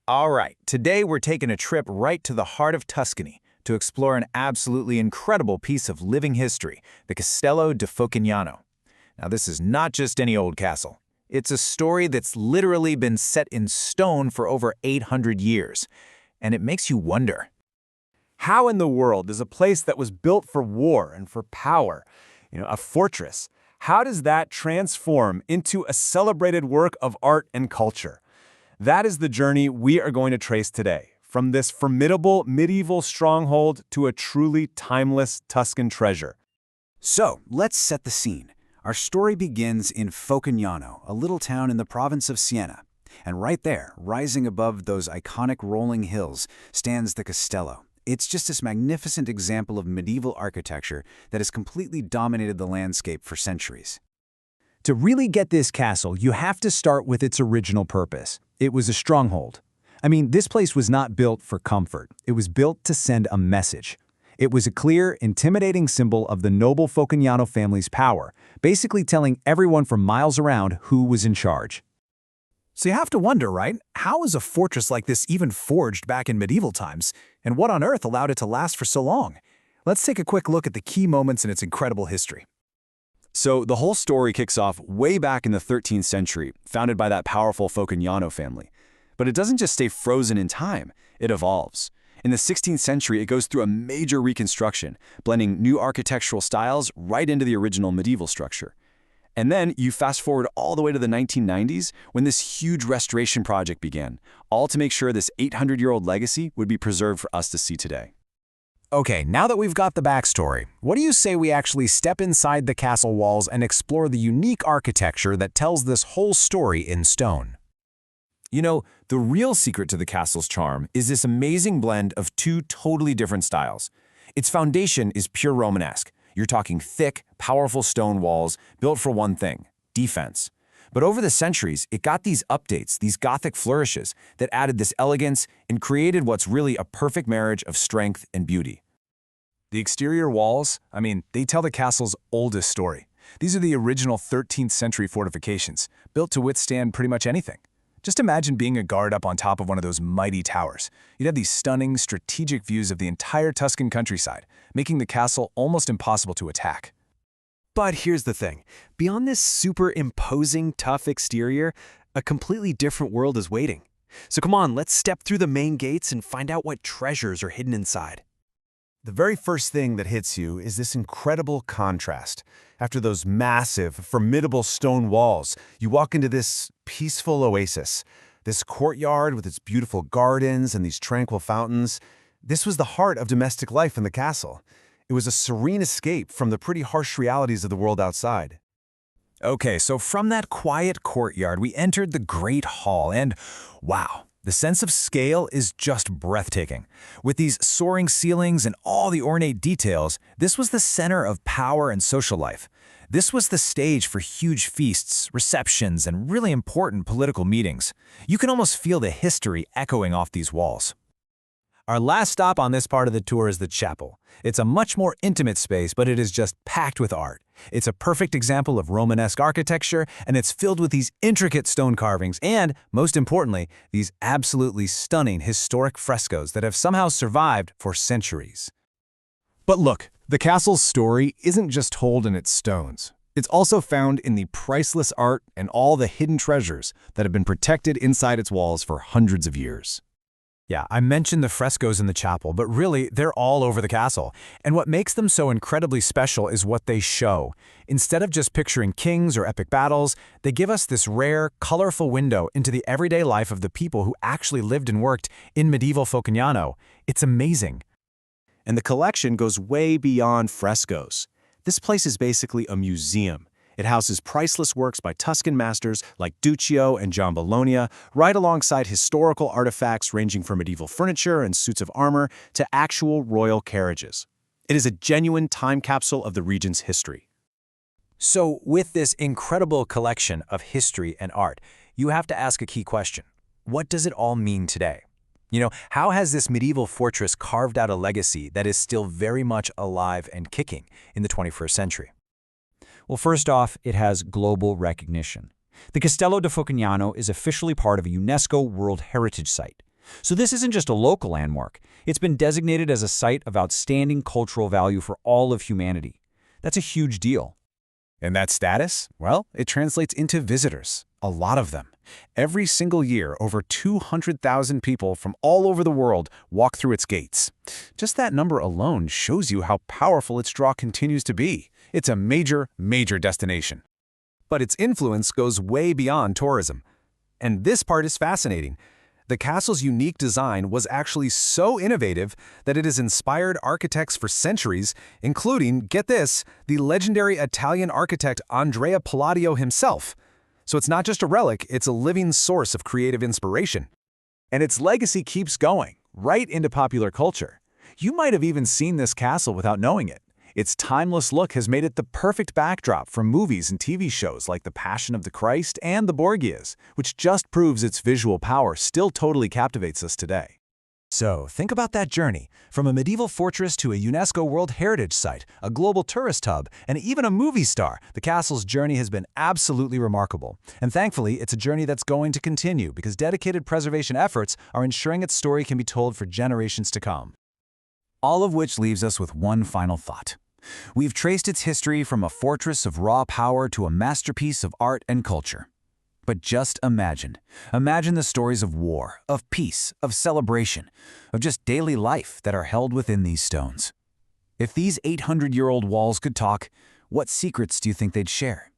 All right, today we're taking a trip right to the heart of Tuscany to explore an absolutely incredible piece of living history, the Castello di Focognano. Now, this is not just any old castle. It's a story that's literally been set in stone for over 800 years, and it makes you wonder. How in the world is a place that was built for war and for power, a fortress, how does that transform into a celebrated work of art and culture? That is the journey we are going to trace today, from this formidable medieval stronghold to a truly timeless Tuscan treasure. So, let's set the scene. Our story begins in Focognano, a little town in the province of Siena. And right there, rising above those iconic rolling hills, stands the Castello. It's just this magnificent example of medieval architecture that has completely dominated the landscape for centuries. To really get this castle, you have to start with its original purpose. It was a stronghold. I mean, this place was not built for comfort. It was built to send a message. It was a clear, intimidating symbol of the noble Focognano family's power, basically telling everyone for miles around who was in charge. So you have to wonder, right? How was a fortress like this even forged back in medieval times? And what on earth allowed it to last for so long? Let's take a quick look at the key moments in its incredible history. So the whole story kicks off way back in the 13th century, founded by that powerful Focognano family. But it doesn't just stay frozen in time, it evolves. In the 16th century, it goes through a major reconstruction, blending new architectural styles right into the original medieval structure. And then you fast forward all the way to the 1990s when this huge restoration project began, all to make sure this 800-year-old legacy would be preserved for us to see today. Okay, now that we've got the backstory, what do you say we actually step inside the castle walls and explore the unique architecture that tells this whole story in stone? You know, the real secret to the castle's charm is this amazing blend of two totally different styles. Its foundation is pure Romanesque. You're talking thick, powerful stone walls built for one thing, defense. But over the centuries, it got these updates, these Gothic flourishes that added this elegance and created what's really a perfect marriage of strength and beauty. The exterior walls, they tell the castle's oldest story. These are the original 13th century fortifications, built to withstand pretty much anything. Just imagine being a guard up on top of one of those mighty towers. You'd have these stunning, strategic views of the entire Tuscan countryside, making the castle almost impossible to attack. But here's the thing. Beyond this super imposing, tough exterior, a completely different world is waiting. So come on, let's step through the main gates and find out what treasures are hidden inside. The very first thing that hits you is this incredible contrast. After those massive, formidable stone walls, you walk into this peaceful oasis. This courtyard with its beautiful gardens and these tranquil fountains. This was the heart of domestic life in the castle. It was a serene escape from the pretty harsh realities of the world outside. Okay, so from that quiet courtyard, we entered the Great Hall, and wow, the sense of scale is just breathtaking. With these soaring ceilings and all the ornate details, this was the center of power and social life. This was the stage for huge feasts, receptions, and really important political meetings. You can almost feel the history echoing off these walls. Our last stop on this part of the tour is the chapel. It's a much more intimate space, but it is just packed with art. It's a perfect example of Romanesque architecture, and it's filled with these intricate stone carvings and, most importantly, these absolutely stunning historic frescoes that have somehow survived for centuries. But look, the castle's story isn't just told in its stones. It's also found in the priceless art and all the hidden treasures that have been protected inside its walls for hundreds of years. Yeah, I mentioned the frescoes in the chapel, but really, they're all over the castle. And what makes them so incredibly special is what they show. Instead of just picturing kings or epic battles, they give us this rare, colorful window into the everyday life of the people who actually lived and worked in medieval Focognano. It's amazing. And the collection goes way beyond frescoes. This place is basically a museum. It houses priceless works by Tuscan masters like Duccio and John Bologna, right alongside historical artifacts ranging from medieval furniture and suits of armor to actual royal carriages. It is a genuine time capsule of the region's history. So, with this incredible collection of history and art, you have to ask a key question. What does it all mean today? How has this medieval fortress carved out a legacy that is still very much alive and kicking in the 21st century? Well, first off, it has global recognition. The Castello di Focognano is officially part of a UNESCO World Heritage Site. So this isn't just a local landmark. It's been designated as a site of outstanding cultural value for all of humanity. That's a huge deal. And that status? Well, it translates into visitors. A lot of them. Every single year, over 200,000 people from all over the world walk through its gates. Just that number alone shows you how powerful its draw continues to be. It's a major, major destination. But its influence goes way beyond tourism. And this part is fascinating. The castle's unique design was actually so innovative that it has inspired architects for centuries, including, get this, the legendary Italian architect Andrea Palladio himself. So it's not just a relic, it's a living source of creative inspiration. And its legacy keeps going, right into popular culture. You might have even seen this castle without knowing it. Its timeless look has made it the perfect backdrop for movies and TV shows like The Passion of the Christ and The Borgias, which just proves its visual power still totally captivates us today. So, think about that journey, from a medieval fortress to a UNESCO World Heritage Site, a global tourist hub, and even a movie star. The castle's journey has been absolutely remarkable. And thankfully, it's a journey that's going to continue because dedicated preservation efforts are ensuring its story can be told for generations to come. All of which leaves us with one final thought. We've traced its history from a fortress of raw power to a masterpiece of art and culture. But just imagine the stories of war, of peace, of celebration, of just daily life that are held within these stones. If these 800-year-old walls could talk, what secrets do you think they'd share?